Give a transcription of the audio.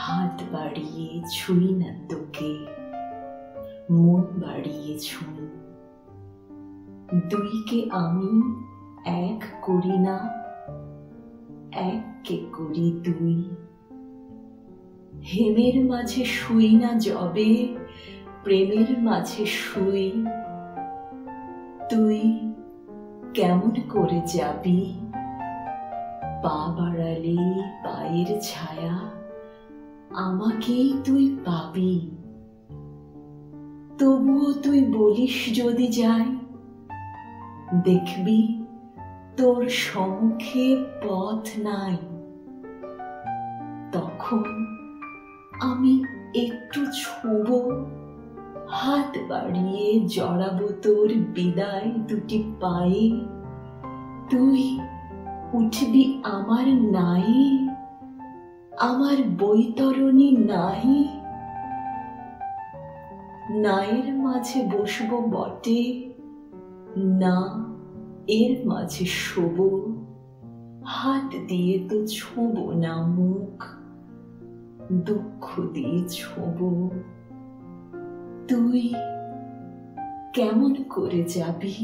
হাত বাড়িয়ে ছুঁই না তোকে, মন বাড়িয়ে ছুঁই। দুইকে আমি এক করি না, এককে করি দুই। হেমের মাঝে শুই না যবে, প্রেমের মাঝে শুই। তুই কেমন করে যাবি? পা বাড়ালে পায়ের ছায়া আমাকেই তুই পাবি। তবুও তুই বলিস যদি যাই, দেখবি তোর সম্মুখে পথ নাই। তখন আমি একটু ছুঁবো, হাত বাড়িয়ে জড়াবো তোর বিদায় দুটি পায়ে। তুই উঠবি আমার নাই, আমার বৈতরণী নাই। নায়ের মাঝে বসবো বটে, না এর মাঝে শোবো। হাত দিয়ে তো ছোঁবো না মুখ, দুঃখ দিয়ে ছোঁবো। তুই কেমন করে যাবি?